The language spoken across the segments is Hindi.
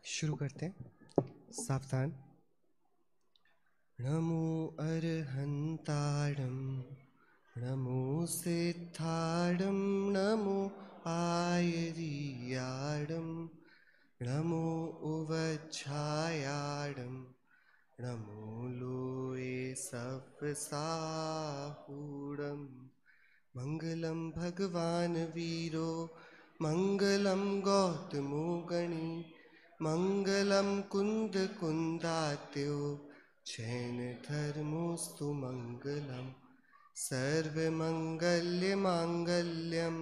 शुरू करते हैं। सावधान। नमो अरहंताणं नमो सिद्धाणं नमो आयर्याणं नमो उवच्छायाणं नमो लोये सव्साहूणं मंगलम भगवान वीरो मंगलम गौतमो गणी मंगलम कुंद कुंदात्यो जैन धर्मोस्तु मंगलम सर्वमंगल्य मांगल्यम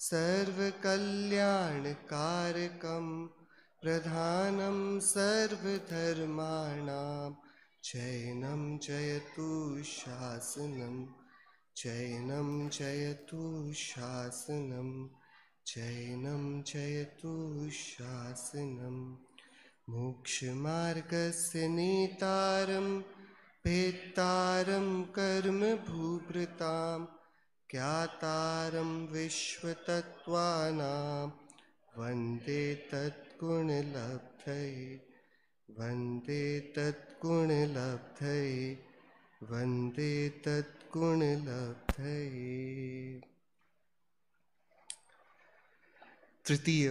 सर्वकल्याणकारकम प्रधानम सर्वधर्माणां जैनं जयतु शासनम जैनं जयतु शासनं जैनं जयतु शासनं मोक्षमार्गस्य नेतारं भेत्तारं कर्मभूभृतां ज्ञातारं विश्वतत्त्वानां वन्दे तत्गुणलब्धये वन्दे तत्गुणलब्धये वन्दे तत्गुणलब्धये। तृतीय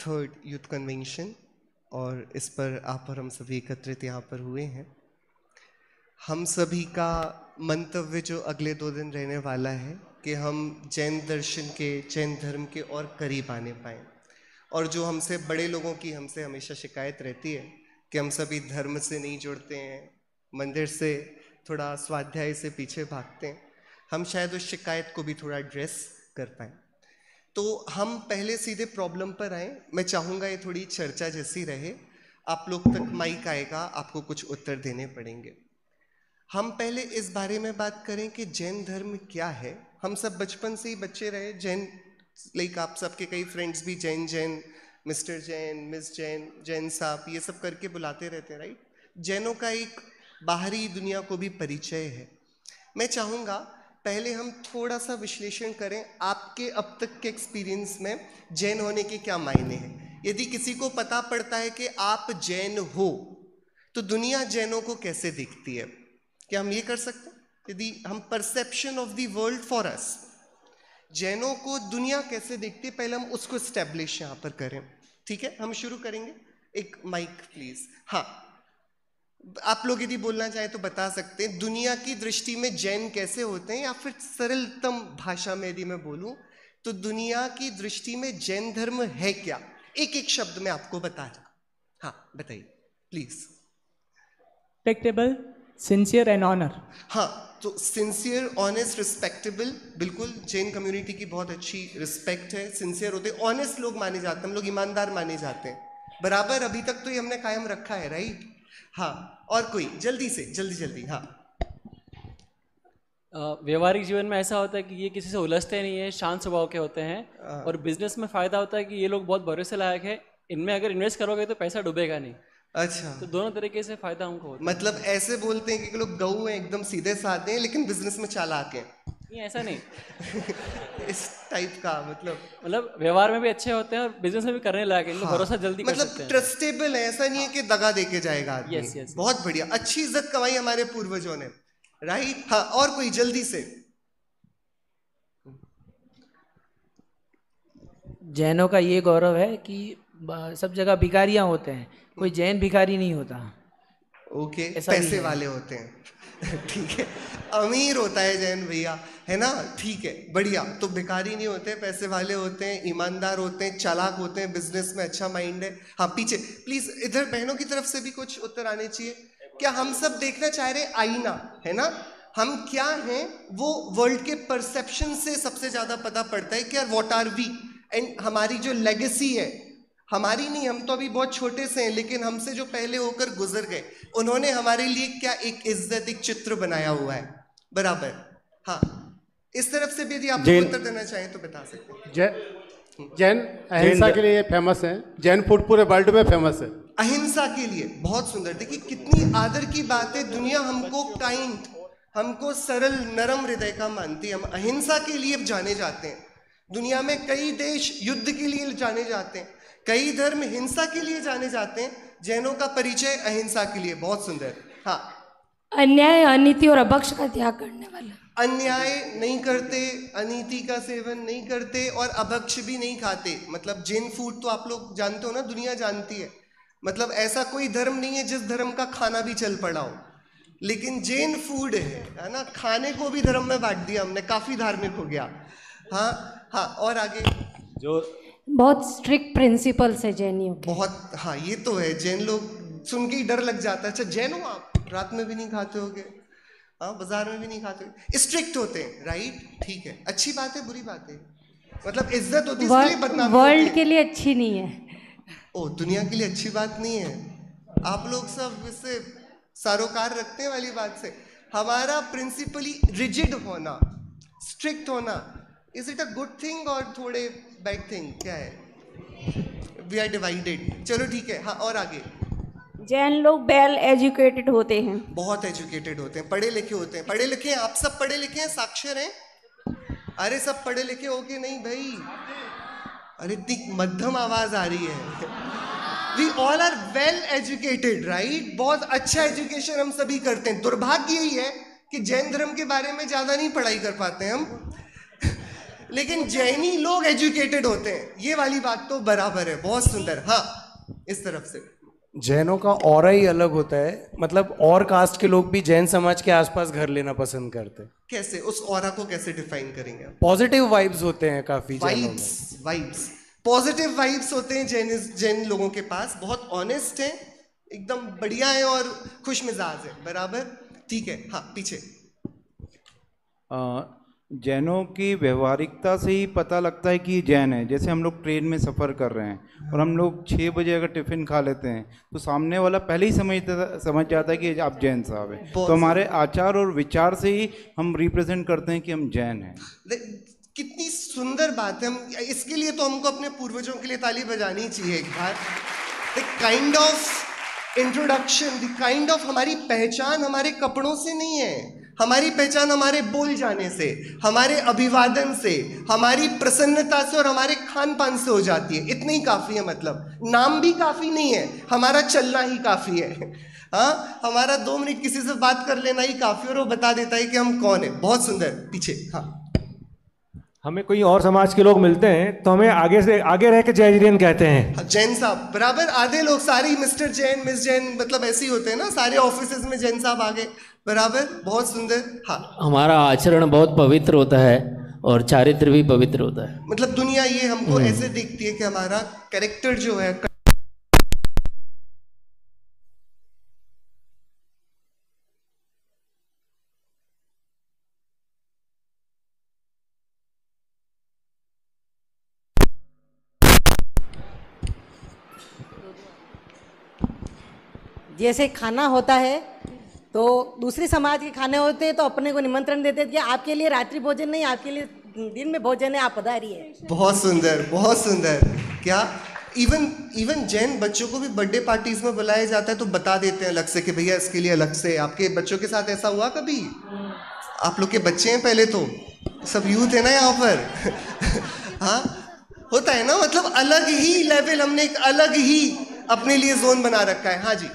थर्ड यूथ कन्वेंशन, और इस पर आप और हम सभी एकत्रित यहाँ पर हुए हैं। हम सभी का मंतव्य जो अगले 2 दिन रहने वाला है कि हम जैन दर्शन के, जैन धर्म के और करीब आने पाएँ। और जो हमसे बड़े लोगों की हमसे हमेशा शिकायत रहती है कि हम सभी धर्म से नहीं जुड़ते हैं, मंदिर से थोड़ा स्वाध्याय से पीछे भागते हैं, हम शायद उस शिकायत को भी थोड़ा एड्रेस कर पाएँ। तो हम पहले सीधे प्रॉब्लम पर आए। मैं चाहूँगा ये थोड़ी चर्चा जैसी रहे, आप लोग तक माइक आएगा, आपको कुछ उत्तर देने पड़ेंगे। हम पहले इस बारे में बात करें कि जैन धर्म क्या है। हम सब बचपन से ही बच्चे रहे जैन, लाइक आप सबके कई फ्रेंड्स भी जैन जैन, मिस्टर जैन, मिस जैन, जैन साहब, ये सब करके बुलाते रहते हैं, राइट। जैनों का एक बाहरी दुनिया को भी परिचय है। मैं चाहूँगा पहले हम थोड़ा सा विश्लेषण करें आपके अब तक के एक्सपीरियंस में जैन होने के क्या मायने हैं। यदि किसी को पता पड़ता है कि आप जैन हो तो दुनिया जैनों को कैसे दिखती है, क्या हम ये कर सकते हैं? यदि हम perception of the world for us, जैनों को दुनिया कैसे देखती है, पहले हम उसको एस्टेब्लिश यहाँ पर करें। ठीक है, हम शुरू करेंगे। एक माइक प्लीज। हाँ, आप लोग यदि बोलना चाहें तो बता सकते हैं दुनिया की दृष्टि में जैन कैसे होते हैं, या फिर सरलतम भाषा में यदि मैं बोलूं तो दुनिया की दृष्टि में जैन धर्म है क्या। एक एक शब्द में आपको बता रहा। हाँ बताइए please. Respectable, sincere and honour. हाँ, तो सिंसियर, ऑनेस्ट, रिस्पेक्टेबल, बिल्कुल जैन कम्युनिटी की बहुत अच्छी रिस्पेक्ट है। सिंसियर होते, ऑनेस्ट लोग माने जाते हैं, हम लोग ईमानदार माने जाते हैं बराबर। अभी तक तो ये हमने कायम रखा है, राइट। हाँ, और कोई जल्दी से जल्दी। हाँ, व्यवहारिक जीवन में ऐसा होता है कि ये किसी से उलझते नहीं है, शांत स्वभाव के होते हैं। और बिजनेस में फायदा होता है कि ये लोग बहुत भरोसे लायक है, इनमें अगर इन्वेस्ट करोगे तो पैसा डूबेगा नहीं। अच्छा, तो दोनों तरीके से फायदा हमको होता है। मतलब ऐसे बोलते हैं कि लोग गऊ हैं, एकदम सीधे साधे हैं, लेकिन बिजनेस में चालाक हैं। नहीं, ऐसा नहीं। इस टाइप का मतलब व्यवहार में भी अच्छे होते हैं और बिजनेस में भी करने लायक है, इनको भरोसा जल्दी कर सकते हैं। मतलब ट्रस्टेबल है, ऐसा नहीं है कि दगा दे के जाएगा आदमी। यस। बहुत बढ़िया, अच्छी इज्जत कमाई हमारे पूर्वजों ने, राइट। हाँ, और कोई जल्दी से। जैनों का ये गौरव है कि सब जगह भिखारियां होते हैं, कोई जैन भिखारी नहीं होता। ओके, पैसे वाले होते हैं। ठीक है, अमीर होता है जैन भैया, है ना। ठीक है, बढ़िया। तो भिखारी नहीं होते, पैसे वाले होते हैं, ईमानदार होते हैं, चालाक होते हैं, बिजनेस में अच्छा माइंड है। हाँ, पीछे प्लीज, इधर बहनों की तरफ से भी कुछ उत्तर आने चाहिए। क्या हम सब देखना चाह रहे आईना, है ना। हम क्या हैं वो वर्ल्ड के परसेप्शन से सबसे ज्यादा पता पड़ता है कि यार व्हाट आर वी, एंड हमारी जो लेगेसी है, हमारी नहीं, हम तो अभी बहुत छोटे से हैं, लेकिन हमसे जो पहले होकर गुजर गए उन्होंने हमारे लिए क्या एक इज्जत, एक चित्र बनाया हुआ है, बराबर। हाँ, इस तरफ से भी यदि आप उत्तर देना चाहें तो बता सकते हैं। जैन अहिंसा के लिए फेमस है, जैन फूड पूरे वर्ल्ड में फेमस है। अहिंसा के लिए बहुत सुंदर। देखिए कितनी आदर की बात है, दुनिया हमको काइंड, हमको सरल नरम हृदय का मानती है। हम अहिंसा के लिए जाने जाते हैं। दुनिया में कई देश युद्ध के लिए जाने जाते हैं, कई धर्म हिंसा के लिए जाने जाते हैं, जैनों का परिचय अहिंसा के लिए। बहुत सुंदर। हाँ, अन्याय, अनीति और अभक्ष का त्याग करने वाला। अन्याय नहीं करते, अनीति का सेवन नहीं करते और अभक्ष भी नहीं खाते। मतलब जैन फूड तो आप लोग जानते हो ना, दुनिया जानती है। मतलब ऐसा कोई धर्म नहीं है जिस धर्म का खाना भी चल पड़ा हो, लेकिन जैन फूड है ना, खाने को भी धर्म में बांट दिया हमने, काफी धार्मिक हो गया। हाँ हाँ, और आगे जो बहुत स्ट्रिक्ट प्रिंसिपल्स है जैनियों के। बहुत, हाँ ये तो है। जैन लोग सुन के ही डर लग जाता है। अच्छा जैन हो आप, रात में भी नहीं खाते होगे, हाँ बाजार में भी नहीं खाते होगे, स्ट्रिक्ट होते हैं, राइट? ठीक है, अच्छी बात है बुरी बात है? मतलब इज्जत होती है इसलिए बदनामी वर्ल्ड के लिए अच्छी नहीं है। ओ, दुनिया के लिए अच्छी बात नहीं है। आप लोग सब इससे सरोकार रखते हैं वाली बात से। हमारा प्रिंसिपली रिजिड होना, स्ट्रिक्ट होना, is it a good thing और थोड़े बैड थिंग? क्या है? We are divided. चलो ठीक है, हाँ और आगे। जैन लोग वेल एजुकेटेड होते हैं, बहुत एजुकेटेड होते हैं, पढ़े लिखे होते हैं। पढ़े लिखे हैं आप सब, पढ़े लिखे हैं, साक्षर हैं? अरे सब पढ़े लिखे हो के नहीं भाई? अरे इतनी मध्यम आवाज आ रही है। We all are well educated, right? बहुत अच्छा एजुकेशन हम सभी करते हैं। दुर्भाग्य यही है कि जैन धर्म के बारे में ज्यादा नहीं पढ़ाई कर पाते हम, लेकिन जैनी लोग एजुकेटेड होते हैं, ये वाली बात तो बराबर है। बहुत सुंदर। हाँ, इस तरफ से। जैनों का ऑरा ही अलग होता है। मतलब और कास्ट के लोग भी जैन समाज के आसपास घर लेना पसंद करते हैं। कैसे? उस ऑरा को कैसे डिफाइन करेंगे? पॉजिटिव वाइब्स होते हैं काफी जैनों में। वाइब्स, पॉजिटिव वाइब्स होते हैं जैन लोगों के पास। बहुत ऑनेस्ट हैं, एकदम बढ़िया है और खुश मिजाज है। बराबर, ठीक है। हाँ, पीछे। जैनों की व्यवहारिकता से ही पता लगता है कि ये जैन है। जैसे हम लोग ट्रेन में सफ़र कर रहे हैं और हम लोग 6 बजे अगर टिफ़िन खा लेते हैं तो सामने वाला पहले ही समझ जाता है कि आप जैन साहब हैं। तो हमारे आचार और विचार से ही हम रिप्रेजेंट करते हैं कि हम जैन हैं। कितनी सुंदर बात है। हम इसके लिए तो हमको अपने पूर्वजों के लिए ताली बजानी चाहिए एक बार। The kind of introduction, the kind of हमारी पहचान हमारे कपड़ों से नहीं है। हमारी पहचान हमारे बोल जाने से, हमारे अभिवादन से, हमारी प्रसन्नता से और हमारे खान पान से हो जाती है। इतनी ही काफ़ी है। मतलब नाम भी काफ़ी नहीं है, हमारा चलना ही काफ़ी है। हाँ, हमारा 2 मिनट किसी से बात कर लेना ही काफ़ी और वो बता देता है कि हम कौन है। बहुत सुंदर। पीछे। हाँ, हमें कोई और समाज के लोग मिलते हैं तो हमें आगे से आगे रह के जैन कहते हैं। जैन साहब बराबर। आधे लोग सारे मिस्टर जैन, मिस जैन, मतलब ऐसे ही होते हैं ना, सारे ऑफिसेज में जैन साहब आगे। बराबर, बहुत सुंदर। हाँ, हमारा आचरण बहुत पवित्र होता है और चारित्र भी पवित्र होता है। मतलब दुनिया ये हमको ऐसे देखती है कि हमारा कैरेक्टर जो है। जैसे खाना होता है तो दूसरे समाज के खाने होते हैं तो अपने को निमंत्रण देते हैं कि आपके लिए रात्रि भोजन नहीं, आपके लिए दिन में भोजन है, आप पधारिए। बहुत सुंदर, बहुत सुंदर। क्या इवन जैन बच्चों को भी बर्थडे पार्टीज में बुलाया जाता है तो बता देते हैं अलग से कि भैया इसके लिए अलग से। आपके बच्चों के साथ ऐसा हुआ कभी? आप लोग के बच्चे हैं पहले तो, सब यूथ है ना यहाँ पर। हाँ, होता है ना। मतलब अलग ही लेवल, हमने एक अलग ही अपने लिए जोन बना रखा है। हाँ जी।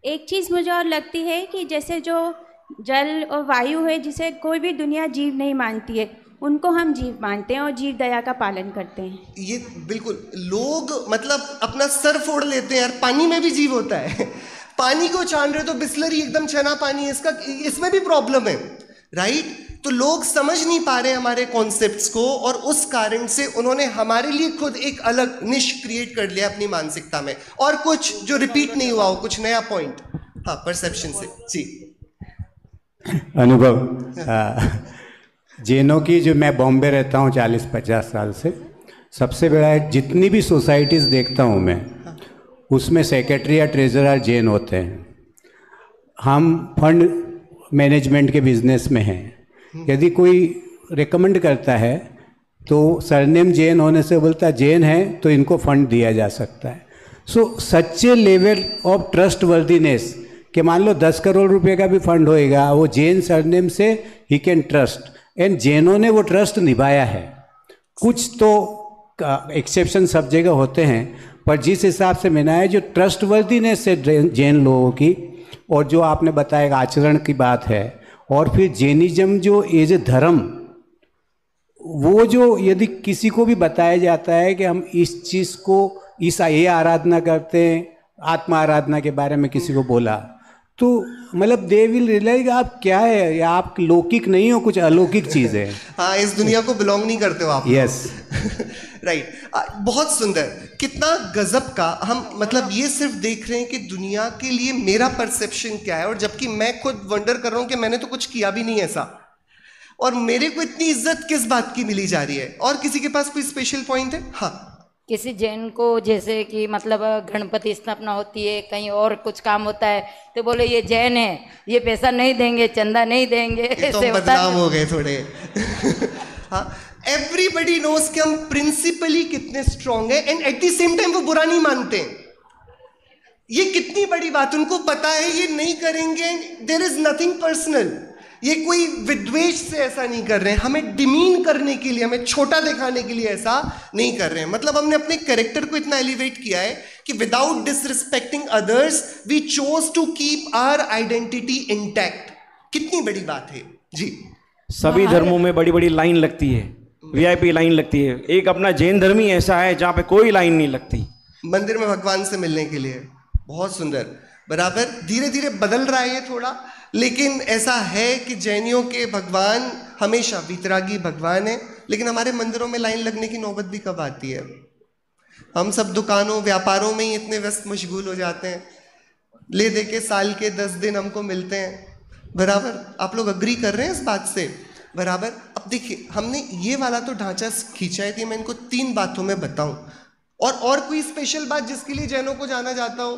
एक चीज़ मुझे और लगती है कि जैसे जो जल और वायु है, जिसे कोई भी दुनिया जीव नहीं मानती है, उनको हम जीव मानते हैं और जीव दया का पालन करते हैं। ये बिल्कुल, लोग मतलब अपना सर फोड़ लेते हैं यार। पानी में भी जीव होता है। पानी को छान रहे तो बिस्लरी एकदम छना पानी है, इसका इसमें भी प्रॉब्लम है, राइट? तो लोग समझ नहीं पा रहे हमारे कॉन्सेप्ट्स को और उस कारण से उन्होंने हमारे लिए खुद एक अलग निश क्रिएट कर लिया अपनी मानसिकता में, और कुछ जो रिपीट नहीं हुआ हो, कुछ नया पॉइंट। हाँ, परसेप्शन से। जी अनुभव जैनों की, जो मैं बॉम्बे रहता हूँ 40-50 साल से, सबसे बड़ा जितनी भी सोसाइटीज़ देखता हूँ मैं, उसमें सेक्रेटरी या ट्रेजरर जैन होते हैं। हम फंड मैनेजमेंट के बिजनेस में हैं। यदि कोई रिकमेंड करता है तो सरनेम जैन होने से बोलता है जैन है तो इनको फंड दिया जा सकता है। सो सच्चे लेवल ऑफ ट्रस्ट वर्दीनेस कि मान लो 10 करोड़ रुपए का भी फंड होएगा, वो जैन सरनेम से ही कैन ट्रस्ट, एंड जैनों ने वो ट्रस्ट निभाया है। कुछ तो एक्सेप्शन सब जगह होते हैं, पर जिस हिसाब से मैंने है जो ट्रस्टवर्दीनेस है जैन लोगों की, और जो आपने बताया आचरण की बात है, और फिर जैनिज्म जो एज ए धर्म, वो जो यदि किसी को भी बताया जाता है कि हम इस चीज़ को ये आराधना करते हैं, आत्मा आराधना के बारे में किसी को बोला, तो मतलब दे विल रियलाइज आप क्या है, या आप लौकिक नहीं हो, कुछ अलौकिक चीज़ है। हाँ, इस दुनिया को बिलोंग नहीं करते हो आप। Yes right. बहुत सुंदर, कितना गजब का हम मतलब ये सिर्फ देख रहे हैं कि दुनिया के लिए मेरा परसेप्शन क्या है, और जबकि मैं खुद वंडर कर रहा हूँ कि मैंने तो कुछ किया भी नहीं ऐसा, और मेरे को इतनी इज्जत किस बात की मिली जा रही है। और किसी के पास कोई स्पेशल पॉइंट है? हाँ, किसी जैन को जैसे कि मतलब गणपति स्थापना होती है, कहीं और कुछ काम होता है, तो बोले ये जैन है, ये पैसा नहीं देंगे, चंदा नहीं देंगे, तो बदनाम हो गए थोड़े। हाँ, एवरीबडी नोज कि हम प्रिंसिपली कितने स्ट्रांग है, and at the same time वो बुरा नहीं मानते हैं। ये कितनी बड़ी बात, उनको पता है ये नहीं करेंगे, देयर इज नथिंग पर्सनल, ये कोई विद्वेष से ऐसा नहीं कर रहे हैं, हमें डिमीन करने के लिए, हमें छोटा दिखाने के लिए ऐसा नहीं कर रहे हैं। मतलब हमने अपने कैरेक्टर को इतना एलिवेट किया है कि without disrespecting others we chose to keep our identity intact. कितनी बड़ी बात है जी। सभी धर्मों में बड़ी बड़ी लाइन लगती है, वीआईपी लाइन लगती है, एक अपना जैन धर्म ही ऐसा है जहाँ पे कोई लाइन नहीं लगती मंदिर में भगवान से मिलने के लिए। बहुत सुंदर, बराबर। धीरे धीरे बदल रहा है ये थोड़ा, लेकिन ऐसा है कि जैनियों के भगवान हमेशा वीतरागी भगवान है, लेकिन हमारे मंदिरों में लाइन लगने की नौबत भी कब आती है? हम सब दुकानों व्यापारों में ही इतने व्यस्त मशगूल हो जाते हैं, ले दे के साल के 10 दिन हमको मिलते हैं, बराबर। आप लोग अग्री कर रहे हैं इस बात से? बराबर। अब देखिए, हमने ये वाला तो ढांचा खींचा है कि मैं इनको 3 बातों में बताऊं, और कोई स्पेशल बात जिसके लिए जैनों को जाना जाता हो?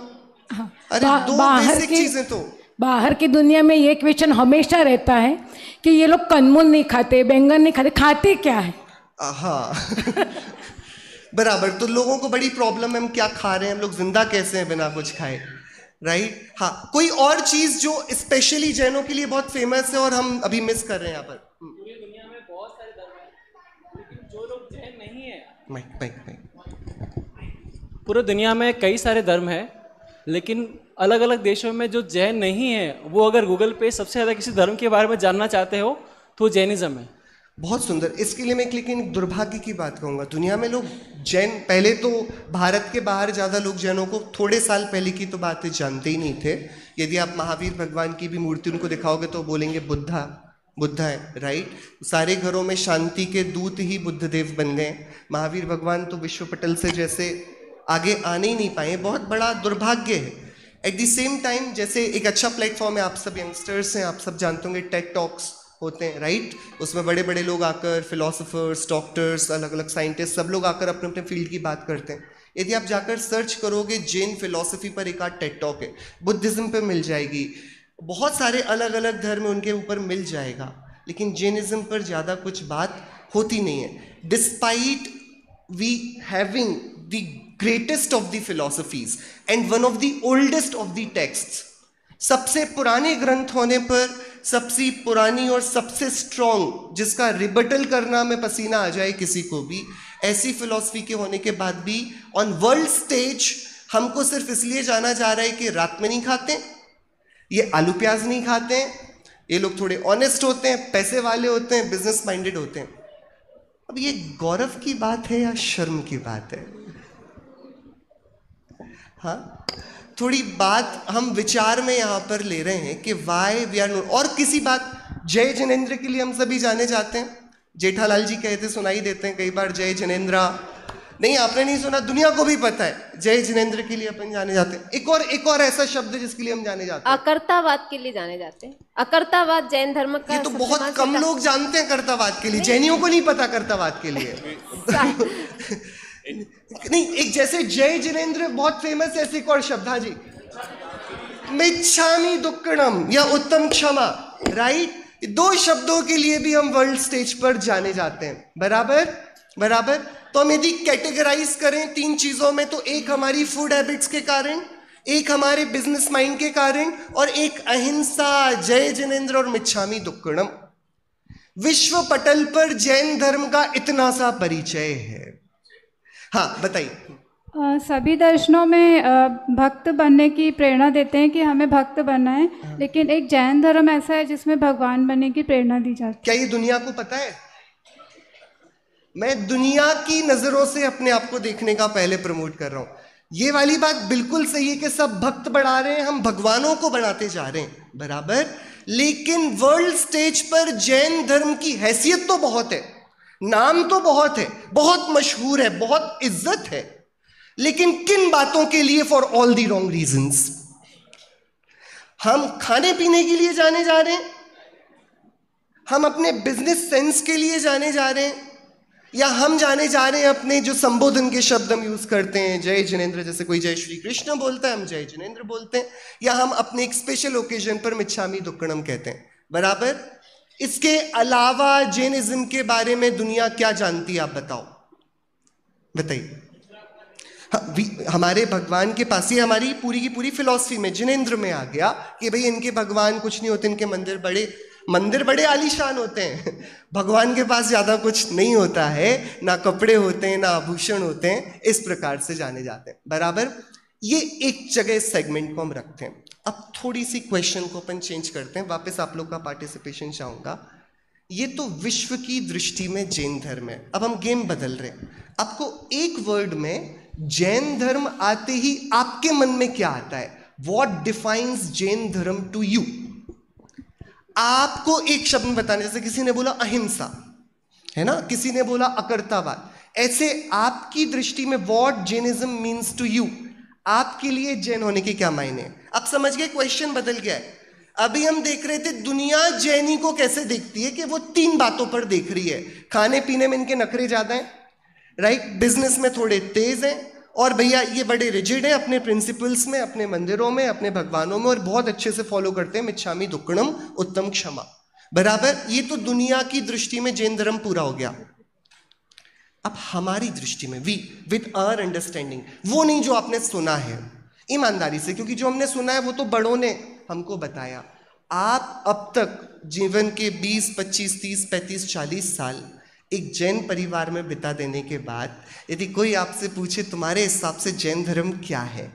अरे दो बेसिक चीजें तो बाहर की दुनिया में ये क्वेश्चन हमेशा रहता है कि ये लोग कंदमूल नहीं खाते, बैंगन नहीं खाते, खाते क्या है? हाँ बराबर। तो लोगों को बड़ी प्रॉब्लम है, हम क्या खा रहे हैं, हम लोग जिंदा कैसे हैं बिना कुछ खाए, राइट। हाँ, कोई और चीज जो स्पेशली जैनों के लिए बहुत फेमस है और हम अभी मिस कर रहे हैं यहाँ पर? पूरी दुनिया में बहुत सारे धर्म हैं, लेकिन जो लोग जैन नहीं है, पूरी दुनिया में कई सारे धर्म हैं, लेकिन अलग अलग देशों में जो जैन नहीं है, वो अगर गूगल पे सबसे ज़्यादा किसी धर्म के बारे में जानना चाहते हो तो जैनिज्म है। बहुत सुंदर। इसके लिए मैं लेकिन दुर्भाग्य की बात कहूँगा, दुनिया में लोग जैन, पहले तो भारत के बाहर ज़्यादा लोग जैनों को थोड़े साल पहले की तो बातें जानते ही नहीं थे। यदि आप महावीर भगवान की भी मूर्ति उनको दिखाओगे तो बोलेंगे बुद्धा है, राइट। सारे घरों में शांति के दूत ही बुद्धदेव बन गए। महावीर भगवान तो विश्व पटल से जैसे आगे आने ही नहीं पाए, बहुत बड़ा दुर्भाग्य है। एट द सेम टाइम, जैसे एक अच्छा प्लेटफॉर्म है, आप सब यंगस्टर्स हैं, आप सब जानते होंगे टेड टॉक्स होते हैं, राइट। उसमें बड़े बड़े लोग आकर, फिलोसोफर्स, डॉक्टर्स, अलग अलग साइंटिस्ट, सब लोग आकर अपने अपने फील्ड की बात करते हैं। यदि आप जाकर सर्च करोगे जैन फिलोसफी पर, एक आध टेड टॉक है, बुद्धिज्म पे मिल जाएगी, बहुत सारे अलग अलग धर्म उनके ऊपर मिल जाएगा, लेकिन जैनिज्म पर ज़्यादा कुछ बात होती नहीं है। Despite we having the greatest of the philosophies and one of the oldest of the texts, सबसे पुराने ग्रंथ होने पर, सबसे पुरानी और सबसे स्ट्रॉन्ग, जिसका रिबटल करना में पसीना आ जाए किसी को भी, ऐसी फिलॉसफी के होने के बाद भी ऑन वर्ल्ड स्टेज हमको सिर्फ इसलिए जाना जा रहा है कि रात में नहीं खाते, ये आलू प्याज नहीं खाते हैं, ये लोग थोड़े ऑनेस्ट होते हैं, पैसे वाले होते हैं, बिजनेस माइंडेड होते हैं। अब ये गौरव की बात है या शर्म की बात है? हाँ, थोड़ी बात हम विचार में यहाँ पर ले रहे हैं कि वाई वी आर नोट। और किसी बात, जय जिनेंद्र के लिए हम सभी जाने जाते हैं, जेठालाल जी कहते सुनाई देते हैं कई बार, जय जिनेंद्रा। नहीं, आपने नहीं सुना, दुनिया को भी पता है, जय जिनेंद्र के लिए अपन जाने जाते हैं। एक और ऐसा शब्द है जिसके लिए हम जाने जाते हैं, अकर्तावाद के लिए जाने जाते हैं। अकर्तावाद जैन धर्म का, ये तो बहुत कम लोग जानते हैं कर्तावाद के लिए, जैनियों को नहीं पता कर्तावाद के लिए। नहीं, एक जैसे जय जिनेंद्र बहुत फेमस है, ऐसे एक और शब्द, हाँ जी, मिच्छामि दुक्कड़म या उत्तम क्षमा, राइट। 2 शब्दों के लिए भी हम वर्ल्ड स्टेज पर जाने जाते हैं, बराबर। तो हम यदि कैटेगराइज करें 3 चीजों में, तो एक हमारी फूड हैबिट्स के कारण, एक हमारे बिजनेस माइंड के कारण, और एक अहिंसा, जय जिनेंद्र और मिच्छामि दुक्कड़म। विश्व पटल पर जैन धर्म का इतना सा परिचय है, हाँ बताइए। सभी दर्शनों में भक्त बनने की प्रेरणा देते हैं कि हमें भक्त बनना है, लेकिन एक जैन धर्म ऐसा है जिसमें भगवान बनने की प्रेरणा दी जाती है। क्या ये दुनिया को पता है? मैं दुनिया की नजरों से अपने आप को देखने का पहले प्रमोट कर रहा हूं। ये वाली बात बिल्कुल सही है कि सब भक्त बढ़ा रहे हैं, हम भगवानों को बढ़ाते जा रहे हैं, बराबर। लेकिन वर्ल्ड स्टेज पर जैन धर्म की हैसियत तो बहुत है, नाम तो बहुत है, बहुत मशहूर है, बहुत इज्जत है, लेकिन किन बातों के लिए? For all the wrong reasons. हम खाने पीने के लिए जाने जा रहे हैं, हम अपने बिजनेस सेंस के लिए जाने जा रहे हैं, या हम जाने जा रहे हैं अपने जो संबोधन के शब्द हम यूज करते हैं, जय जिनेंद्र, जैसे कोई जय श्री कृष्ण बोलता है हम जय जिनेंद्र बोलते हैं, या हम अपने एक स्पेशल ओकेजन पर मिच्छामी दुक्कड़म कहते हैं, बराबर। इसके अलावा जैनिज्म के बारे में दुनिया क्या जानती है, आप बताओ, बताइए। हमारे भगवान के पास ही हमारी पूरी की पूरी फिलॉसफी में जिनेंद्र में आ गया कि भाई इनके भगवान कुछ नहीं होते, इनके मंदिर बड़े आलीशान होते हैं, भगवान के पास ज्यादा कुछ नहीं होता है, ना कपड़े होते हैं, ना आभूषण होते हैं, इस प्रकार से जाने जाते हैं, बराबर। ये एक जगह सेगमेंट को हम रखते हैं। अब थोड़ी सी क्वेश्चन को अपन चेंज करते हैं, वापस आप लोग का पार्टिसिपेशन चाहूंगा। ये तो विश्व की दृष्टि में जैन धर्म है, अब हम गेम बदल रहे हैं। आपको एक वर्ड में जैन धर्म आते ही आपके मन में क्या आता है? व्हाट डिफाइंस जैन धर्म टू यू? आपको एक शब्द में बताने, जैसे किसी ने बोला अहिंसा, है ना, किसी ने बोला अकर्तावाद, ऐसे आपकी दृष्टि में what Jainism means to you, आपके लिए जैन होने के क्या मायने हैं? आप समझ गए, क्वेश्चन बदल गया है। अभी हम देख रहे थे दुनिया जैनी को कैसे देखती है, कि वो 3 बातों पर देख रही है। खाने पीने में इनके नखरे ज्यादा हैं, राइट, बिजनेस में थोड़े तेज हैं, और भैया ये बड़े रिजिड हैं अपने प्रिंसिपल्स में, अपने मंदिरों में, अपने भगवानों में, और बहुत अच्छे से फॉलो करते हैं मिच्छामी दुक्कड़म उत्तम क्षमा, बराबर। ये तो दुनिया की दृष्टि में जैन धर्म पूरा हो गया। अब हमारी दृष्टि में, वी विद आवर अंडरस्टैंडिंग, वो नहीं जो आपने सुना है, ईमानदारी से, क्योंकि जो हमने सुना है वो तो बड़ों ने हमको बताया। आप अब तक जीवन के 20, 25, 30, 35, 40 साल एक जैन परिवार में बिता देने के बाद यदि कोई आपसे पूछे तुम्हारे हिसाब से जैन धर्म क्या है,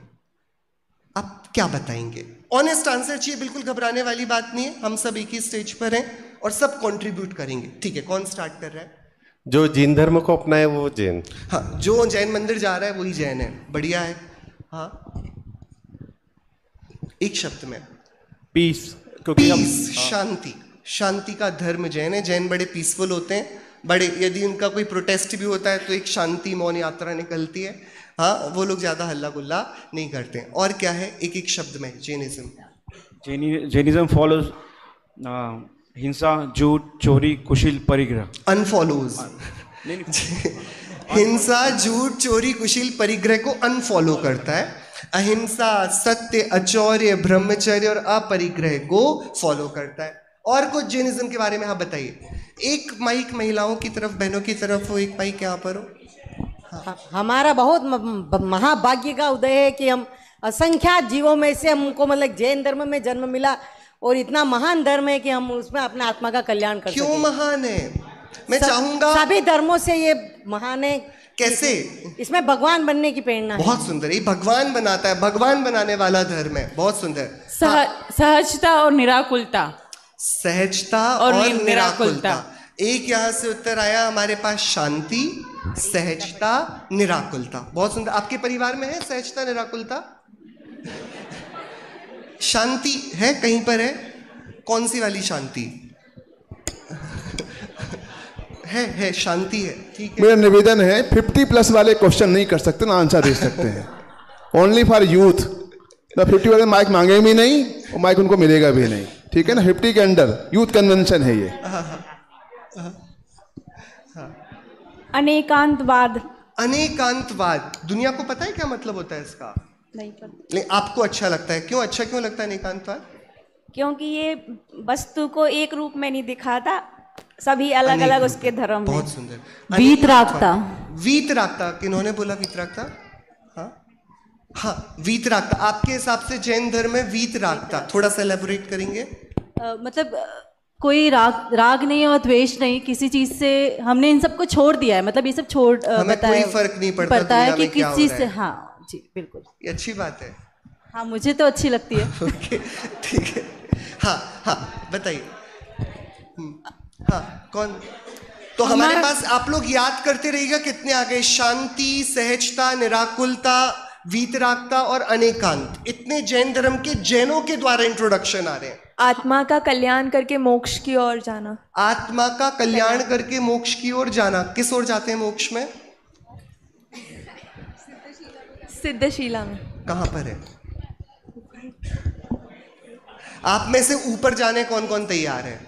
आप क्या बताएंगे? ऑनेस्ट आंसर चाहिए, बिल्कुल घबराने वाली बात नहीं है, हम सब एक ही स्टेज पर हैं और सब कंट्रीब्यूट करेंगे। ठीक है, कौन स्टार्ट कर रहा है? जो जैन धर्म को अपनाए वो जैन। हाँ, जो जैन मंदिर जा रहा है वही जैन है, बढ़िया है। हाँ, एक शब्द में, पीस, पीस, शांति। शांति का धर्म जैन है। जैन बड़े पीसफुल होते हैं, बड़े, यदि उनका कोई प्रोटेस्ट भी होता है तो एक शांति मौन यात्रा निकलती है। हाँ, वो लोग ज्यादा हल्ला गुल्ला नहीं करते हैं। और क्या है, एक एक शब्द में, जैनिज्म। जैनिज्म फॉलोज हिंसा, झूठ, चोरी, कुशील, परिग्रह। अनफॉलोज हिंसा, झूठ, चोरी, कुशील, परिग्रह को अनफॉलो करता है। अहिंसा, सत्य, अचौर्य, ब्रह्मचर्य और अपरिग्रह को फॉलो करता है। और कुछ जैनिज्म के बारे में आप बताइए। एक माइक महिलाओं की तरफ, बहनों की तरफ हो, एक माइक यहाँ पर हो। हाँ। हमारा बहुत महाभाग्य का उदय है कि हम असंख्यात जीवों में से हमको मतलब जैन धर्म में जन्म मिला, और इतना महान धर्म है कि हम उसमें अपने आत्मा का कल्याण कर क्यों महान है? मैं चाहूंगा, सभी धर्मों से ये महान है। कैसे? इसमें भगवान बनने की प्रेरणा है। बहुत सुंदर, ये भगवान बनाता है, भगवान बनाने वाला धर्म है, बहुत सुंदर। सहजता और निराकुलता। सहजता और निराकुलता। एक यहाँ से उत्तर आया हमारे पास, शांति, सहजता, निराकुलता। बहुत सुंदर। आपके परिवार में है सहजता, निराकुलता? शांति है कहीं पर? है? कौन सी वाली शांति? है शांति है, ठीक है। मेरा निवेदन है 50+ वाले क्वेश्चन नहीं कर सकते ना, आंसर दे सकते हैं। Only for youth. 50 वाले माइक मांगे भी नहीं और माइक उनको मिलेगा भी नहीं, ठीक है ना। 50 के अंडर यूथ कन्वेंशन है ये। अनेकांतवाद। अनेकांतवाद, दुनिया को पता है क्या मतलब होता है इसका? नहीं पता। लेकिन आपको अच्छा लगता है, क्यों अच्छा क्यों लगता है अनेकांतवाद? क्योंकि ये वस्तु को एक रूप में नहीं दिखाता, सभी अलग अलग उसके धर्म हैं। बहुत सुंदर। वीतरागता। वीतरागता, किन्होंने बोला वीतरागता? हाँ, वीतरागता। आपके हिसाब से जैन धर्म में वीतरागता, थोड़ा सा एलैबोरेट करेंगे? मतलब कोई राग नहीं और द्वेष नहीं, किसी चीज से हमने इन सब को छोड़ दिया है, मतलब ये सब छोड़ हमें कोई फर्क नहीं पड़ता है कि किस चीज से। हाँ जी बिल्कुल, ये अच्छी बात है। हाँ मुझे तो अच्छी लगती है। ओके ठीक है। हाँ हाँ बताइए। हाँ कौन? तो हमारे पास आप लोग याद करते रहिएगा कितने आ गए। शांति, सहजता, निराकुलता, वीतरागता और अनेकांत, इतने जैन धर्म के जैनों के द्वारा इंट्रोडक्शन आ रहे हैं। आत्मा का कल्याण करके मोक्ष की ओर जाना। आत्मा का कल्याण करके मोक्ष की ओर जाना। किस ओर जाते हैं मोक्ष में? सिद्धशीला में। कहाँ पर है? आप में से ऊपर जाने कौन कौन तैयार है?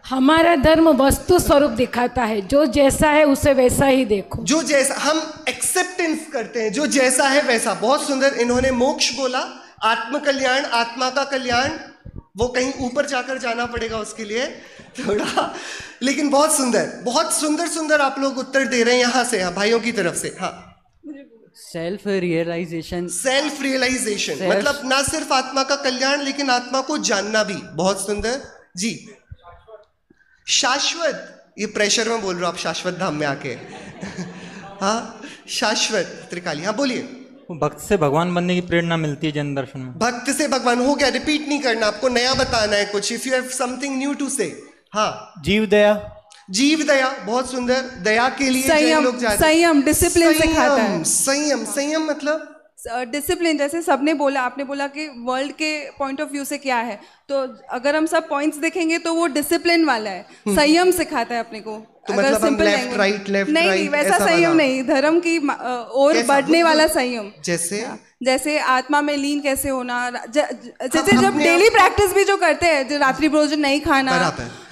हमारा धर्म वस्तु स्वरूप दिखाता है, जो जैसा है उसे वैसा ही देखो। जो जैसा, हम एक्सेप्टेंस करते हैं, जो जैसा है वैसा। बहुत सुंदर। इन्होंने मोक्ष बोला, आत्म कल्याण, आत्मा का कल्याण, वो कहीं ऊपर जाकर जाना पड़ेगा उसके लिए थोड़ा, लेकिन बहुत सुंदर, बहुत सुंदर सुंदर आप लोग उत्तर दे रहे हैं यहाँ से, हाँ भाइयों की तरफ से। हाँ सेल्फ रियलाइजेशन। सेल्फ रियलाइजेशन मतलब ना सिर्फ आत्मा का कल्याण लेकिन आत्मा को जानना भी। बहुत सुंदर जी। शाश्वत, ये प्रेशर में बोल रहा हूं आप शाश्वत धाम में आके। हाँ शाश्वत त्रिकाली, हाँ बोलिए। भक्त से भगवान बनने की प्रेरणा मिलती है जैन दर्शन में। भक्त से भगवान हो गया, रिपीट नहीं करना, आपको नया बताना है कुछ। If you have something new to say. हाँ जीव दया। जीव दया, बहुत सुंदर। दया के लिए संयम, लोग जाते, संयम डिसिप्लिन सिखाता है। संयम, संयम मतलब डिसिप्लिन। जैसे सबने बोला, आपने बोला कि वर्ल्ड के पॉइंट ऑफ व्यू से क्या है, तो अगर हम सब पॉइंट्स देखेंगे तो वो डिसिप्लिन वाला है। संयम सिखाता है अपने को। तो अगर मतलब सिंपल लेफ्ट राइट नहीं, वैसा संयम नहीं, धर्म की ओर बढ़ने वाला संयम। जैसे आत्मा में लीन कैसे होना, जैसे जब डेली प्रैक्टिस भी जो करते हैं, जो रात्रि भोजन नहीं खाना,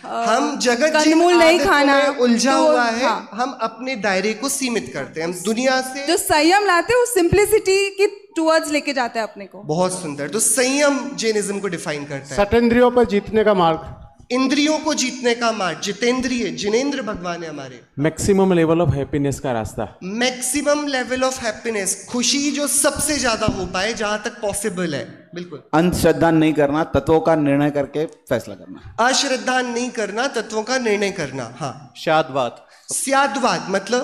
हम जगत कंदमूल नहीं खाना, उलझा हुआ है। हम अपने दायरे को सीमित करते हैं, हम दुनिया से जो संयम लाते हैं वो सिंप्लिसिटी की टुवर्ड्स लेके जाता है अपने को। बहुत सुंदर। तो संयम जैनिज्म को डिफाइन करता है। सटेंद्रियों पर जीतने का मार्ग, इंद्रियों को जीतने का मार्ग। जितेंद्रिय, जिनेंद्र भगवान है हमारे। मैक्सिमम लेवल ऑफ हैप्पीनेस का रास्ता। मैक्सिमम लेवल ऑफ हैप्पीनेस, खुशी जो सबसे ज्यादा हो पाए जहां तक पॉसिबल है। बिल्कुल। अंधश्रद्धा नहीं करना, तत्वों का निर्णय करके फैसला करना। अश्रद्धा नहीं करना, तत्वों का निर्णय करना। हाँ शादवाद। स्यादवाद मतलब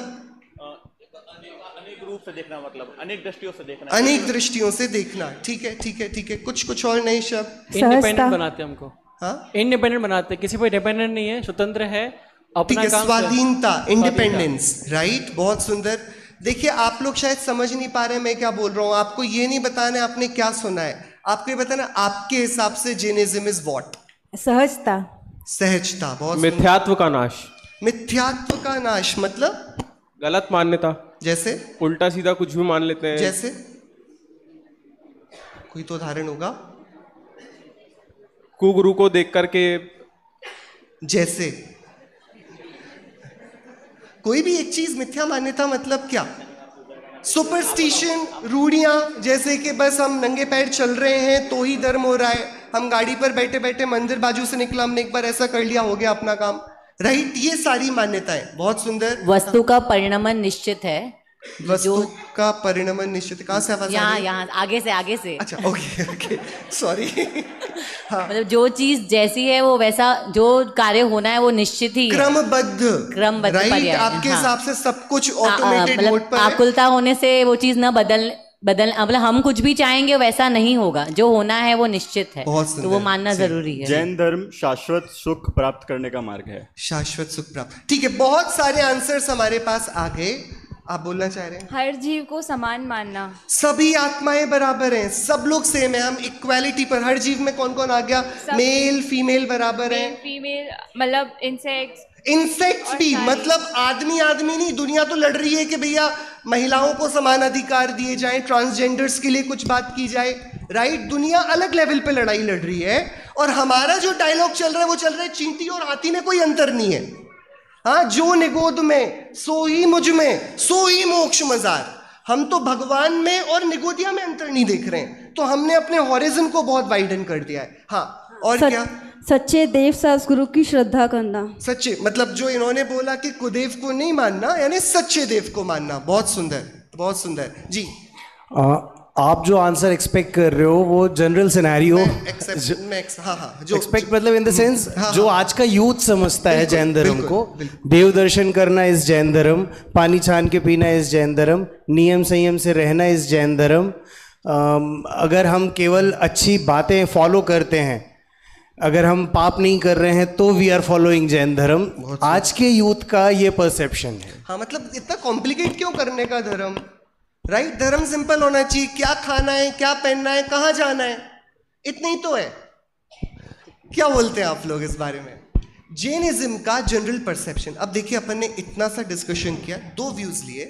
अनेक रूप से देखना, मतलब अनेक दृष्टियों से देखना। अनेक दृष्टियों से देखना। ठीक है ठीक है ठीक है। कुछ और नए शब्द। इंडिपेंडेंट बनाते हैं हमको। हाँ इंडिपेंडेंट बनाते हैं, किसी पर डिपेंडेंट नहीं है, स्वतंत्र है, अपना काम। स्वाधीनता, इंडिपेंडेंस, राइट। बहुत सुंदर। देखिए आप लोग शायद समझ नहीं पा रहे मैं क्या बोल रहा हूँ। आपको ये नहीं बताना आपने क्या सुना है, आपको ये बताना आपके हिसाब से जैनिज्म इज व्हाट। सहजता। सहजता, बहुत। मिथ्यात्व का नाश। मिथ्यात्व का नाश मतलब गलत मान्यता, जैसे उल्टा सीधा कुछ भी मान लेते हैं। जैसे कोई तो उदाहरण होगा। कुगुरु को देख करके, जैसे कोई भी एक चीज मिथ्या मान्यता मतलब क्या? सुपरस्टिशन, रूढ़ियां, जैसे कि बस हम नंगे पैर चल रहे हैं तो ही धर्म हो रहा है, हम गाड़ी पर बैठे बैठे मंदिर बाजू से निकला, हमने एक बार ऐसा कर लिया, हो गया अपना काम, राइट। ये सारी मान्यताएं। बहुत सुंदर। वस्तु का परिणमन निश्चित है। वस्तु का परिणमन निश्चित। कहाँ से आवाज? यहाँ आगे से। अच्छा ओके ओके सॉरी। हाँ। मतलब जो चीज जैसी है वो वैसा, जो कार्य होना है वो निश्चित ही क्रमबद्ध राइट। आपके हिसाब से सब कुछ ऑटोमेटेड मोड पर है। आकुलता होने से वो चीज ना बदल मतलब हम कुछ भी चाहेंगे वैसा नहीं होगा, जो होना है वो निश्चित है, तो वो मानना जरूरी है। जैन धर्म शाश्वत सुख प्राप्त करने का मार्ग है। शाश्वत सुख प्राप्त, ठीक है। बहुत सारे आंसर्स हमारे पास आ गए। आप बोलना चाह रहे हैं? हर जीव को समान मानना। सभी आत्माएं बराबर हैं, सब लोग सेम है, हम इक्वालिटी पर। हर जीव में कौन कौन आ गया? मेल फीमेल बराबर है। फीमेल मतलब इंसेक्ट्स भी, मतलब आदमी नहीं, दुनिया तो लड़ रही है कि भैया महिलाओं को समान अधिकार दिए जाएं, ट्रांसजेंडर्स के लिए कुछ बात की जाए, राइट। दुनिया अलग लेवल पे लड़ाई लड़ रही है, और हमारा जो डायलॉग चल रहा है वो चल रहा है चींटी और हाथी में कोई अंतर नहीं है। हाँ, जो निगोद में सो ही मुझ में, सो ही मोक्ष मजार। हम तो भगवान में और निगोदिया में अंतर नहीं देख रहे हैं, तो हमने अपने हॉरिजन को बहुत वाइडन कर दिया है। हाँ, और क्या? सच्चे देव सद्गुरु की श्रद्धा करना। सच्चे मतलब जो इन्होंने बोला कि कुदेव को नहीं मानना, यानी सच्चे देव को मानना। बहुत सुंदर, बहुत सुंदर जी। आप जो आंसर एक्सपेक्ट कर रहे हो वो जनरल सिनेरियो जो एक्सपेक्ट मतलब इन द सेंस जो आज का यूथ समझता है जैन धर्म को, देव दर्शन करना इस जैन धर्म, पानी छान के पीना इस जैन धर्म, नियम संयम से रहना इस जैन धर्म, अगर हम केवल अच्छी बातें फॉलो करते हैं, अगर हम पाप नहीं कर रहे हैं तो वी आर फॉलोइंग जैन धर्म। आज के यूथ का ये परसेप्शन है। हाँ, मतलब इतना कॉम्प्लिकेट क्यों करने का धर्म, राइट? धर्म सिंपल होना चाहिए, क्या खाना है, क्या पहनना है, कहाँ जाना है, इतना ही तो है। क्या बोलते हैं आप लोग इस बारे में? जैनिज्म का जनरल परसेप्शन। अब देखिए, अपन ने इतना सा डिस्कशन किया, 2 व्यूज लिए,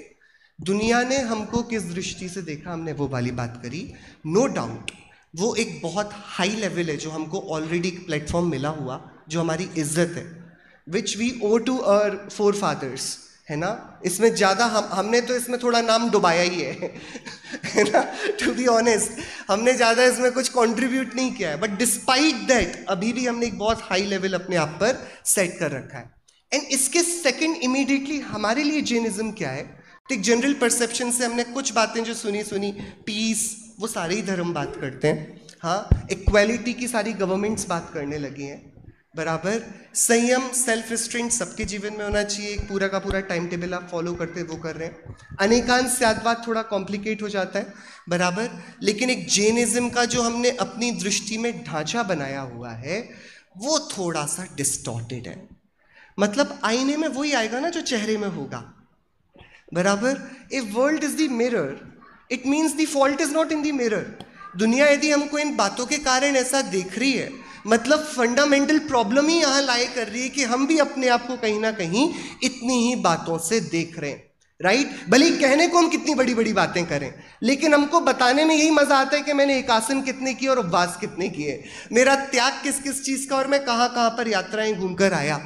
दुनिया ने हमको किस दृष्टि से देखा, हमने वो वाली बात करी। नो डाउट वो एक बहुत हाई लेवल है जो हमको ऑलरेडी एक प्लेटफॉर्म मिला हुआ, जो हमारी इज्जत है, which we owe to our forefathers, है ना? इसमें ज़्यादा हमने तो इसमें थोड़ा नाम डुबाया ही है ना? टू बी ऑनेस्ट, हमने ज़्यादा इसमें कुछ कंट्रीब्यूट नहीं किया है, बट डिस्पाइट दैट अभी भी हमने एक बहुत हाई लेवल अपने आप पर सेट कर रखा है। एंड इसके सेकंड इमीडिएटली हमारे लिए जैनिज्म क्या है? तो एक जनरल परसेप्शन से हमने कुछ बातें जो सुनी, पीस, वो सारे ही धर्म बात करते हैं। हाँ, इक्वालिटी की सारी गवर्नमेंट्स बात करने लगी हैं, बराबर। संयम, सेल्फ रिस्ट्रेंट सबके जीवन में होना चाहिए, एक पूरा का पूरा टाइम टेबल आप फॉलो करते वो कर रहे हैं। अनेकांशवाद थोड़ा कॉम्प्लिकेट हो जाता है, बराबर। लेकिन एक जैनिज्म का जो हमने अपनी दृष्टि में ढांचा बनाया हुआ है वो थोड़ा सा डिस्टॉर्टेड है। मतलब आईने में वही आएगा ना जो चेहरे में होगा, बराबर। A world is the mirror, it means the fault is not in the mirror. दुनिया यदि हमको इन बातों के कारण ऐसा देख रही है, मतलब फंडामेंटल प्रॉब्लम ही यहाँ लाए कर रही है कि हम भी अपने आप को कहीं ना कहीं इतनी ही बातों से देख रहे हैं, राइट? भले कहने को हम कितनी बड़ी बड़ी बातें करें, लेकिन हमको बताने में यही मजा आता है कि मैंने एक आसन कितने किए और उपवास कितने किए, मेरा त्याग किस किस चीज का, और मैं कहाँ कहाँ पर यात्राएं घूमकर आया,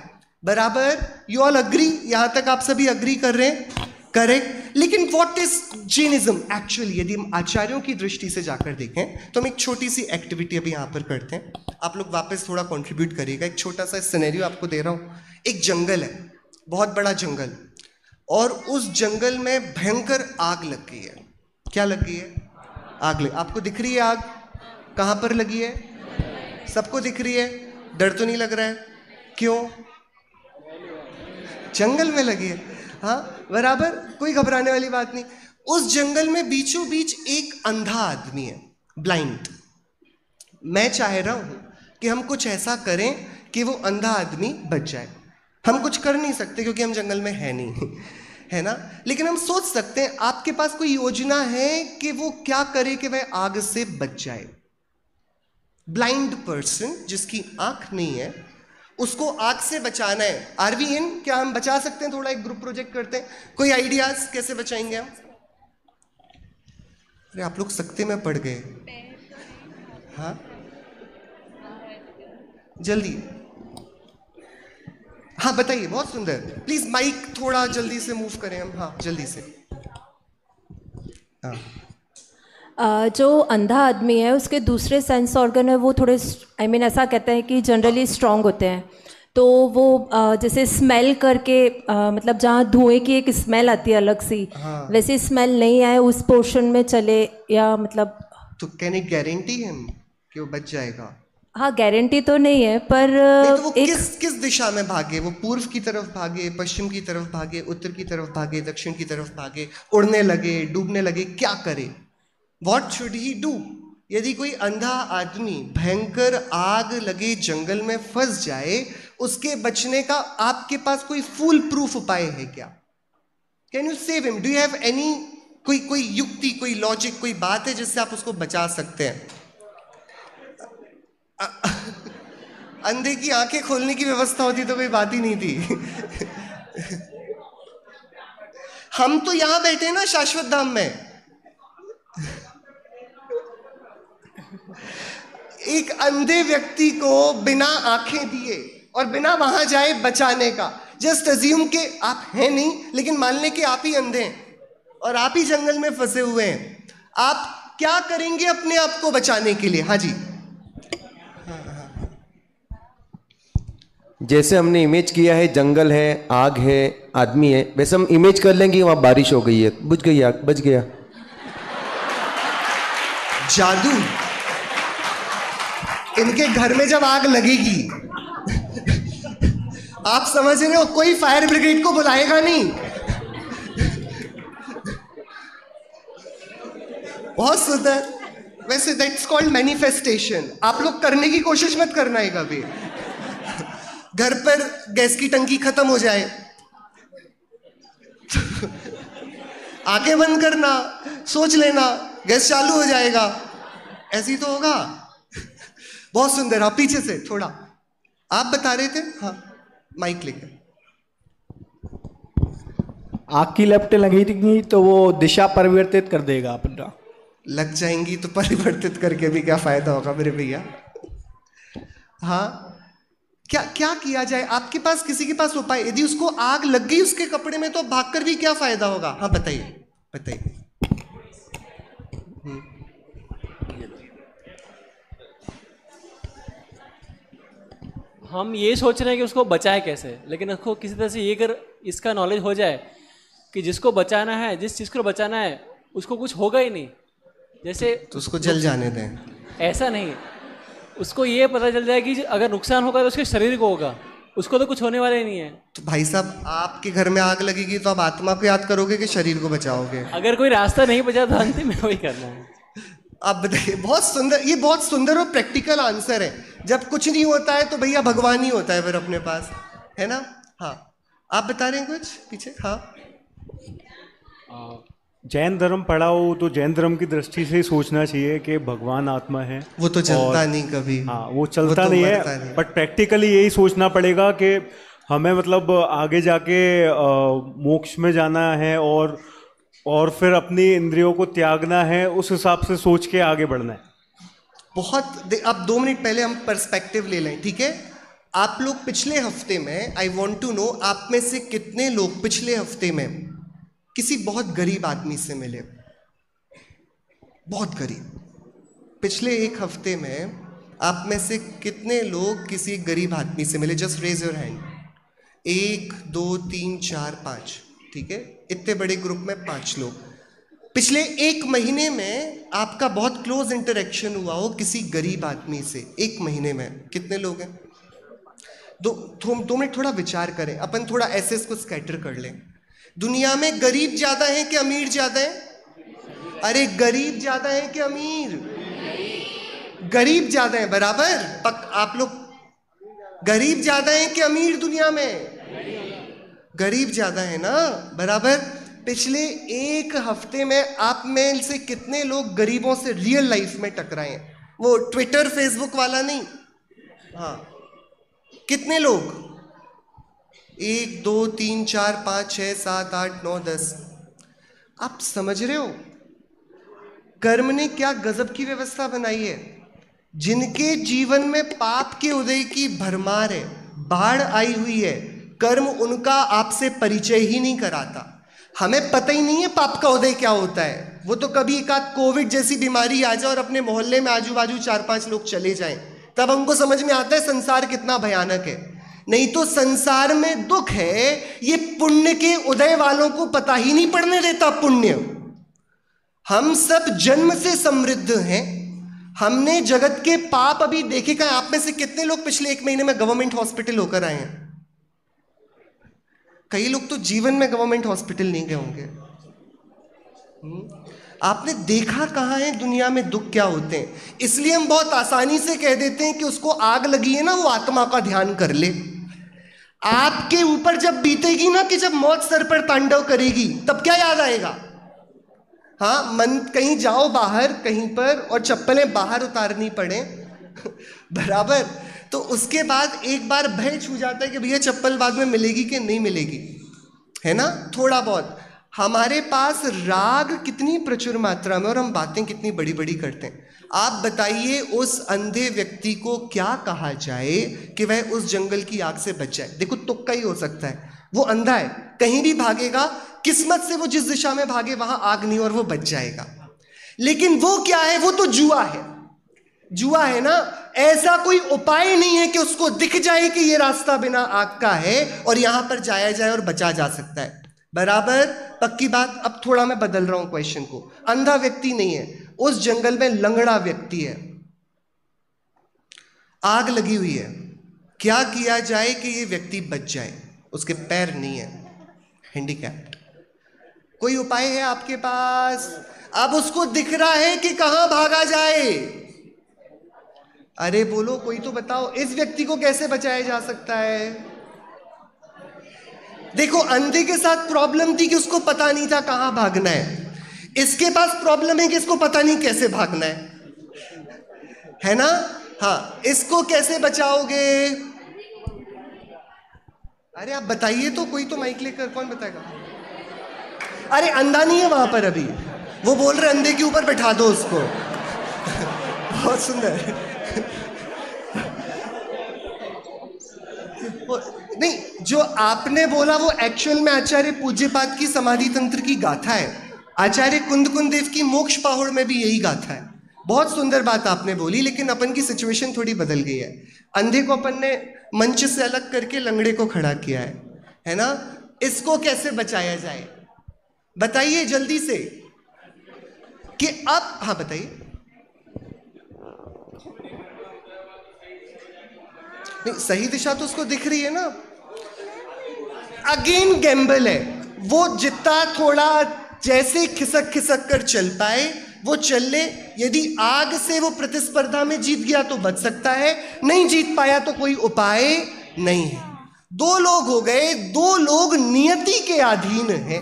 बराबर। You all agree? यहाँ तक आप सभी अग्री कर रहे हैं, करेक्ट? लेकिन व्हाट इज जैनिज्म एक्चुअली? यदि हम आचार्यों की दृष्टि से जाकर देखें तो हम एक छोटी सी एक्टिविटी अभी यहाँ पर करते हैं, आप लोग वापस थोड़ा कंट्रीब्यूट करिएगा। एक छोटा सा सिनेरियो आपको दे रहा हूँ। एक जंगल है, बहुत बड़ा जंगल, और उस जंगल में भयंकर आग लग गई है। क्या लग गई है? आग लग। आपको दिख रही है आग? कहाँ पर लगी है? सबको दिख रही है? डर तो नहीं लग रहा है? क्यों? जंगल में लगी है, हाँ, बराबर। कोई घबराने वाली बात नहीं। उस जंगल में बीचों बीच एक अंधा आदमी है, ब्लाइंड। मैं चाह रहा हूं कि हम कुछ ऐसा करें कि वो अंधा आदमी बच जाए। हम कुछ कर नहीं सकते क्योंकि हम जंगल में है नहीं, है ना? लेकिन हम सोच सकते हैं, आपके पास कोई योजना है कि वो क्या करे कि वह आग से बच जाए? ब्लाइंड पर्सन जिसकी आंख नहीं है, उसको आग से बचाना है। आर वी इन? क्या हम बचा सकते हैं? थोड़ा एक ग्रुप प्रोजेक्ट करते हैं। कोई आइडियाज कैसे बचाएंगे हम? अरे आप लोग सकते में पड़ गए। हाँ, जल्दी, हाँ बताइए। बहुत सुंदर, प्लीज माइक थोड़ा जल्दी से मूव करें हम। हाँ, जल्दी से। हाँ, जो अंधा आदमी है उसके दूसरे सेंस ऑर्गन है वो थोड़े ऐसा कहते हैं कि जनरली स्ट्रांग होते हैं, तो वो जैसे स्मेल करके मतलब जहाँ धुएं की एक स्मेल आती है अलग सी, हाँ, वैसे स्मेल नहीं आए उस पोर्शन में चले, या मतलब तो कैन यू गारंटी हिम कि वो बच जाएगा? हाँ, गारंटी तो नहीं है, पर नहीं, तो वो किस दिशा में भागे? वो पूर्व की तरफ भागे, पश्चिम की तरफ भागे, उत्तर की तरफ भागे, दक्षिण की तरफ भागे, उड़ने लगे, डूबने लगे, क्या करे? What should he do? यदि कोई अंधा आदमी भयंकर आग लगे जंगल में फंस जाए, उसके बचने का आपके पास कोई फुल प्रूफ उपाय है क्या? Can you save him? Do you have any कोई युक्ति, कोई लॉजिक, कोई बात है जिससे आप उसको बचा सकते हैं? अंधे की आंखें खोलने की व्यवस्था होती तो कोई बात ही नहीं थी। हम तो यहां बैठे हैं ना शाश्वत धाम में। एक अंधे व्यक्ति को बिना आंखें दिए और बिना वहां जाए बचाने का, जस्ट अज्यूम के आप हैं नहीं, लेकिन मान लें कि आप ही अंधे हैं और आप ही जंगल में फंसे हुए हैं, आप क्या करेंगे अपने आप को बचाने के लिए? हाँ जी। जैसे हमने इमेज किया है, जंगल है, आग है, आदमी है, वैसे हम इमेज कर लेंगे वहां बारिश हो गई है, बुझ गई आग, बच गया। जादू। इनके घर में जब आग लगेगी, आप समझ रहे हो, कोई फायर ब्रिगेड को बुलाएगा नहीं। बहुत सुंदर। वैसे दैट्स कॉल्ड मैनिफेस्टेशन। आप लोग करने की कोशिश मत करना है कभी। घर पर गैस की टंकी खत्म हो जाए, आंखें बंद करना, सोच लेना गैस चालू हो जाएगा, ऐसी तो होगा। बहुत सुंदर। आप पीछे से थोड़ा, आप बता रहे थे। हाँ, माइक लेकर। आग की लपटें लगेंगी तो वो दिशा परिवर्तित कर देगा अपना। लग जाएंगी तो परिवर्तित करके भी क्या फायदा होगा मेरे भैया। हाँ, क्या क्या किया जाए? आपके पास, किसी के पास उपाय? यदि उसको आग लग गई उसके कपड़े में तो भागकर भी क्या फायदा होगा? हाँ बताइए, बताइए। हम ये सोच रहे हैं कि उसको बचाए कैसे, लेकिन उसको किसी तरह से ये अगर इसका नॉलेज हो जाए कि जिसको बचाना है, जिस चीज़ को बचाना है, उसको कुछ होगा ही नहीं, जैसे तो उसको जल जाने दें। ऐसा नहीं, उसको ये पता चल जाए कि अगर नुकसान होगा तो उसके शरीर को होगा, उसको तो कुछ होने वाला ही नहीं है। तो भाई साहब, आपके घर में आग लगेगी तो आप आत्मा को याद करोगे कि शरीर को बचाओगे? अगर कोई रास्ता नहीं बचा तो अंतिम में वही करना है। आप बताइए। बहुत सुंदर, ये बहुत सुंदर और प्रैक्टिकल आंसर है। जब कुछ नहीं होता है तो भैया भगवान ही होता है फिर अपने पास, है ना? हाँ, आप बता रहे हैं कुछ पीछे? हाँ, जैन धर्म पढ़ा हो तो जैन धर्म की दृष्टि से सोचना चाहिए कि भगवान आत्मा है। वो तो चलता नहीं कभी। हाँ, वो चलता नहीं है, बट प्रैक्टिकली यही सोचना पड़ेगा कि हमें मतलब आगे जाके मोक्ष में जाना है और फिर अपनी इंद्रियों को त्यागना है, उस हिसाब से सोच के आगे बढ़ना है। बहुत। अब 2 मिनट पहले हम पर्सपेक्टिव ले लें, ठीक है? आप लोग पिछले हफ्ते में, आई वॉन्ट टू नो, आप में से कितने लोग पिछले हफ्ते में किसी बहुत गरीब आदमी से मिले? बहुत गरीब। पिछले 1 हफ्ते में आप में से कितने लोग किसी गरीब आदमी से मिले? Just raise your hand. 1 2 3 4 5, ठीक है? इतने बड़े ग्रुप में 5 लोग। पिछले 1 महीने में आपका बहुत क्लोज इंटरेक्शन हुआ हो किसी गरीब आदमी से। 1 महीने में कितने लोग हैं? 2 मिनट थोड़ा विचार करें, अपन थोड़ा ऐसे इसको स्कैटर कर लें। दुनिया में गरीब ज्यादा है कि अमीर ज्यादा है? अरे गरीब ज्यादा है कि अमीर? गरीब ज्यादा है, बराबर। आप लोग, गरीब ज्यादा है कि अमीर दुनिया में? गरीब ज्यादा है ना, बराबर। पिछले 1 हफ्ते में आप में से कितने लोग गरीबों से रियल लाइफ में टकराए हैं? वो ट्विटर फेसबुक वाला नहीं। हाँ, कितने लोग? 1 2 3 4 5 6 7 8 9 10। आप समझ रहे हो कर्म ने क्या गजब की व्यवस्था बनाई है? जिनके जीवन में पाप के उदय की भरमार है, बाढ़ आई हुई है, कर्म उनका आपसे परिचय ही नहीं कराता। हमें पता ही नहीं है पाप का उदय क्या होता है। वो तो कभी एक आध कोविड जैसी बीमारी आ जाए और अपने मोहल्ले में आजू बाजू 4-5 लोग चले जाएं, तब हमको समझ में आता है संसार कितना भयानक है। नहीं तो संसार में दुख है, ये पुण्य के उदय वालों को पता ही नहीं पड़ने देता। पुण्य, हम सब जन्म से समृद्ध हैं। हमने जगत के पाप अभी देखे का। आप में से कितने लोग पिछले 1 महीने में गवर्नमेंट हॉस्पिटल होकर आए हैं? कई लोग तो जीवन में गवर्नमेंट हॉस्पिटल नहीं गए होंगे। आपने देखा कहाँ है दुनिया में दुख क्या होते हैं। इसलिए हम बहुत आसानी से कह देते हैं कि उसको आग लगी है ना, वो आत्मा का ध्यान कर ले। आपके ऊपर जब बीतेगी ना, कि जब मौत सर पर तांडव करेगी, तब क्या याद आएगा? हाँ, मन कहीं जाओ बाहर कहीं पर और चप्पलें बाहर उतारनी पड़े बराबर, तो उसके बाद एक बार भय छू जाता है कि भैया चप्पल बाद में मिलेगी कि नहीं मिलेगी, है ना? थोड़ा बहुत हमारे पास राग कितनी प्रचुर मात्रा में और हम बातें कितनी बड़ी बड़ी करते हैं। आप बताइए उस अंधे व्यक्ति को क्या कहा जाए कि वह उस जंगल की आग से बच जाए? देखो तुक्का ही हो सकता है, वो अंधा है, कहीं भी भागेगा, किस्मत से वो जिस दिशा में भागे वहां आग नहीं और वो बच जाएगा। लेकिन वो क्या है? वो तो जुआ है। जुआ है ना, ऐसा कोई उपाय नहीं है कि उसको दिख जाए कि ये रास्ता बिना आग का है और यहां पर जाया जाए और बचा जा सकता है। बराबर, पक्की बात। अब थोड़ा मैं बदल रहा हूं क्वेश्चन को। अंधा व्यक्ति नहीं है, उस जंगल में लंगड़ा व्यक्ति है, आग लगी हुई है, क्या किया जाए कि ये व्यक्ति बच जाए? उसके पैर नहीं है, हैंडीकैप्ड। कोई उपाय है आपके पास? अब उसको दिख रहा है कि कहां भागा जाए। अरे बोलो, कोई तो बताओ, इस व्यक्ति को कैसे बचाया जा सकता है? देखो, अंधे के साथ प्रॉब्लम थी कि उसको पता नहीं था कहां भागना है। इसके पास प्रॉब्लम है कि इसको पता नहीं कैसे भागना है ना? हाँ, इसको कैसे बचाओगे? अरे आप बताइए तो, कोई तो माइक लेकर, कौन बताएगा? अरे अंधा नहीं है वहां पर अभी, वो बोल रहे अंधे के ऊपर बैठा दो उसको। बहुत सुंदर। नहीं, जो आपने बोला वो एक्चुअल में आचार्य पूज्यपाद की समाधि तंत्र की गाथा है। आचार्य कुंद देव की मोक्ष पाहुड़ में भी यही गाथा है। बहुत सुंदर बात आपने बोली, लेकिन अपन की सिचुएशन थोड़ी बदल गई है। अंधे को अपन ने मंच से अलग करके लंगड़े को खड़ा किया है ना? इसको कैसे बचाया जाए बताइए जल्दी से कि अब, हाँ बताइए। नहीं, सही दिशा तो उसको दिख रही है ना। अगेन गैम्बल है, वो जितना थोड़ा जैसे खिसक खिसक कर चल पाए वो चल ले। यदि आग से वो प्रतिस्पर्धा में जीत गया तो बच सकता है, नहीं जीत पाया तो कोई उपाय नहीं है। दो लोग हो गए, दो लोग नियति के अधीन हैं,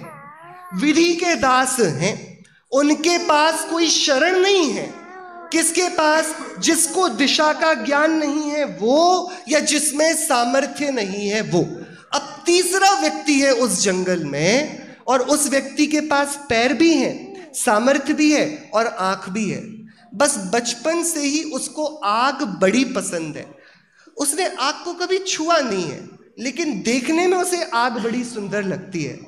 विधि के दास हैं, उनके पास कोई शरण नहीं है। किसके पास? जिसको दिशा का ज्ञान नहीं है वो, या जिसमें सामर्थ्य नहीं है वो। अब तीसरा व्यक्ति है उस जंगल में, और उस व्यक्ति के पास पैर भी हैं, सामर्थ्य भी है और आंख भी है। बस बचपन से ही उसको आग बड़ी पसंद है। उसने आग को कभी छुआ नहीं है, लेकिन देखने में उसे आग बड़ी सुंदर लगती है।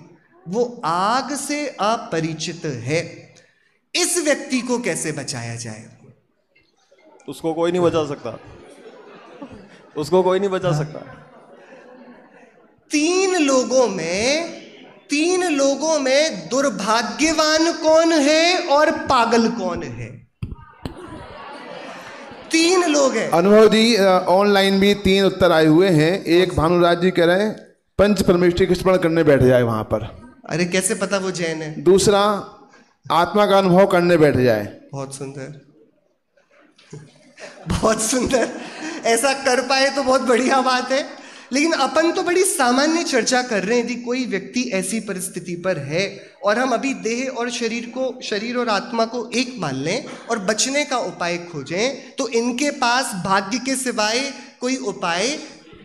वो आग से अपरिचित है। इस व्यक्ति को कैसे बचाया जाए? उसको कोई नहीं बचा सकता, उसको कोई नहीं बचा सकता। तीन लोगों में दुर्भाग्यवान कौन है और पागल कौन है? तीन लोग हैं। अनुभव जी, ऑनलाइन भी 3 उत्तर आए हुए हैं। एक भानुराज जी कह रहे हैं पंच परमेष्ठी के स्मरण करने बैठ जाए वहां पर। अरे कैसे पता वो जैन है? दूसरा, आत्मा का अनुभव करने बैठ जाए। बहुत सुंदर, बहुत सुंदर। ऐसा कर पाए तो बहुत बढ़िया बात है, लेकिन अपन तो बड़ी सामान्य चर्चा कर रहे हैं। यदि कोई व्यक्ति ऐसी परिस्थिति पर है और हम अभी देह और शरीर और आत्मा को एक मान लें और बचने का उपाय खोजें, तो इनके पास भाग्य के सिवाय कोई उपाय।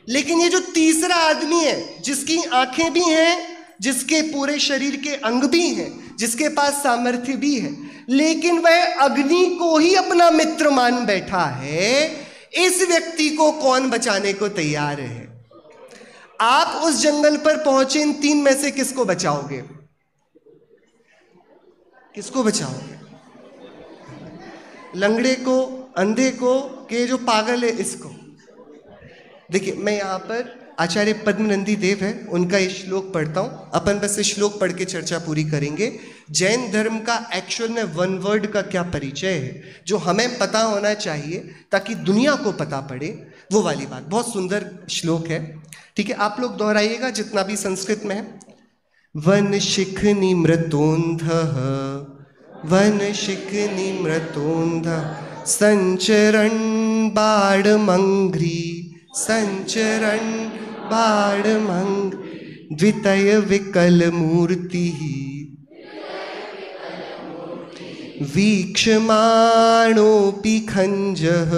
लेकिन ये जो तीसरा आदमी है, जिसकी आंखें भी हैं, जिसके पूरे शरीर के अंग भी हैं, जिसके पास सामर्थ्य भी है, लेकिन वह अग्नि को ही अपना मित्र मान बैठा है, इस व्यक्ति को कौन बचाने को तैयार है? आप उस जंगल पर पहुंचे, इन 3 में से किसको बचाओगे? किसको बचाओगे? लंगड़े को, अंधे को, कि जो पागल है इसको? देखिए, मैं यहां पर आचार्य पद्मनंदी देव है, उनका ये श्लोक पढ़ता हूं। अपन बस इस श्लोक पढ़ के चर्चा पूरी करेंगे। जैन धर्म का एक्चुअल में वन वर्ड का क्या परिचय है, जो हमें पता होना चाहिए ताकि दुनिया को पता पड़े, वो वाली बात। बहुत सुंदर श्लोक है, ठीक है? आप लोग दोहराइएगा जितना भी संस्कृत में है। वन शिखनि मृतोन्धः, वन शिखनि मृतोन्धः, संचरण बाणमंघ्रि, संचरण बाणमंग, द्वितय विकल मूर्ति, वीक्षमाणोऽपि खंजः,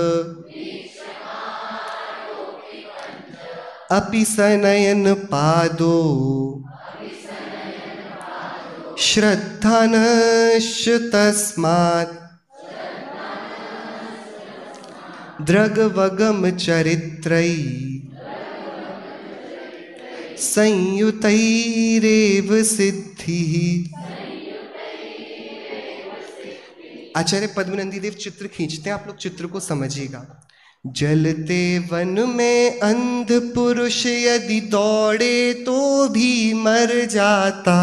अपि सनयन पादो, श्रद्धानश्च तस्मात्, द्रगवगम चरित्रै, संयुतैरेव सिद्धिः। आचार्य पद्मनंदी देव चित्र खींचते हैं, आप लोग चित्र को समझिएगा। जलते वन में अंध पुरुष यदि दौड़े तो भी मर जाता,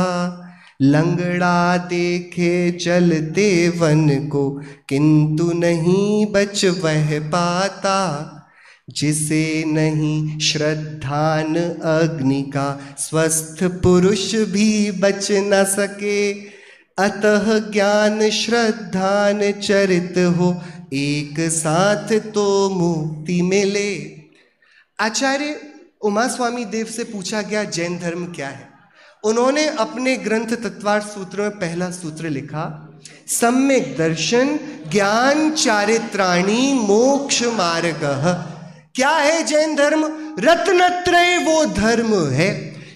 लंगड़ा देखे चलते वन को, किंतु नहीं बच वह पाता। जिसे नहीं श्रद्धान अग्नि का, स्वस्थ पुरुष भी बच न सके। अतः ज्ञान श्रद्धान चरित हो, एक साथ तो मुक्ति मिले। आचार्य उमा स्वामी देव से पूछा गया जैन धर्म क्या है। उन्होंने अपने ग्रंथ तत्वार्थ सूत्र में पहला सूत्र लिखा, सम्यक दर्शन ज्ञान चारित्राणी मोक्ष मार्गः। क्या है जैन धर्म? रत्नत्रय वो धर्म है।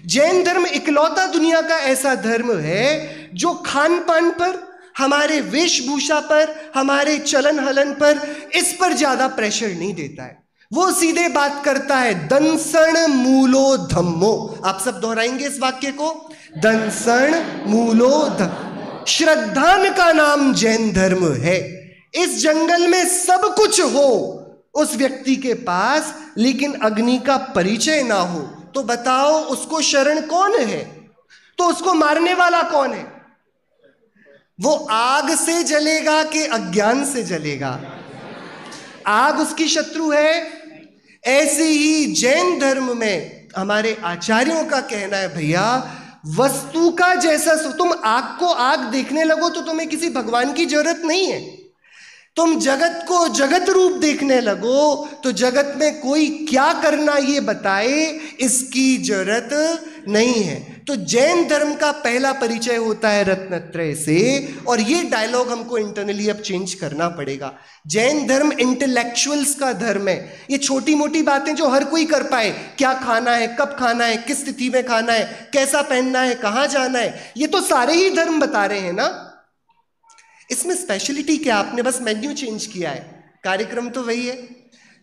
जैन धर्म इकलौता दुनिया का ऐसा धर्म है जो खान पान पर, हमारे वेशभूषा पर, हमारे चलन हलन पर, इस पर ज्यादा प्रेशर नहीं देता है। वो सीधे बात करता है, दंसण मूलो धम्मो। आप सब दोहराएंगे इस वाक्य को, दंसण मूलो धम्मो। श्रद्धान का नाम जैन धर्म है। इस जंगल में सब कुछ हो उस व्यक्ति के पास, लेकिन अग्नि का परिचय ना हो, तो बताओ उसको शरण कौन है? तो उसको मारने वाला कौन है? वो आग से जलेगा कि अज्ञान से जलेगा? आग उसकी शत्रु है। ऐसे ही जैन धर्म में हमारे आचार्यों का कहना है, भैया वस्तु का जैसा, तुम आग को आग देखने लगो तो तुम्हें किसी भगवान की जरूरत नहीं है। तुम जगत को जगत रूप देखने लगो तो जगत में कोई क्या करना ये बताए, इसकी जरूरत नहीं है। तो जैन धर्म का पहला परिचय होता है रत्नत्रय से, और ये डायलॉग हमको इंटरनली अब चेंज करना पड़ेगा। जैन धर्म इंटेलेक्चुअल्स का धर्म है। ये छोटी मोटी बातें जो हर कोई कर पाए, क्या खाना है, कब खाना है, किस स्थिति में खाना है, कैसा पहनना है, कहाँ जाना है, ये तो सारे ही धर्म बता रहे हैं ना। इसमें स्पेशलिटी क्या? आपने बस मेन्यू चेंज किया है, कार्यक्रम तो वही है।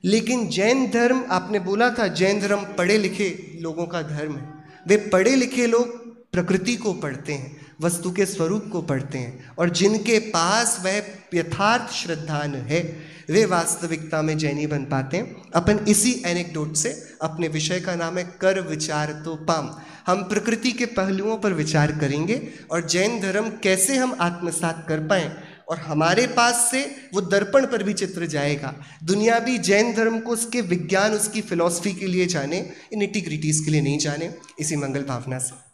लेकिन जैन धर्म, आपने बोला था जैन धर्म पढ़े लिखे लोगों का धर्म है। वे पढ़े लिखे लोग प्रकृति को पढ़ते हैं, वस्तु के स्वरूप को पढ़ते हैं, और जिनके पास वह यथार्थ श्रद्धान है वे वास्तविकता में जैनी बन पाते हैं। अपन इसी एनेक्डोट से, अपने विषय का नाम है कर विचार तो पाम, हम प्रकृति के पहलुओं पर विचार करेंगे और जैन धर्म कैसे हम आत्मसात कर पाएं, और हमारे पास से वो दर्पण पर भी चित्र जाएगा। दुनिया भी जैन धर्म को उसके विज्ञान, उसकी फिलॉसफी के लिए जाने, इन निटी ग्रिटीज के लिए नहीं जाने। इसी मंगल भावना से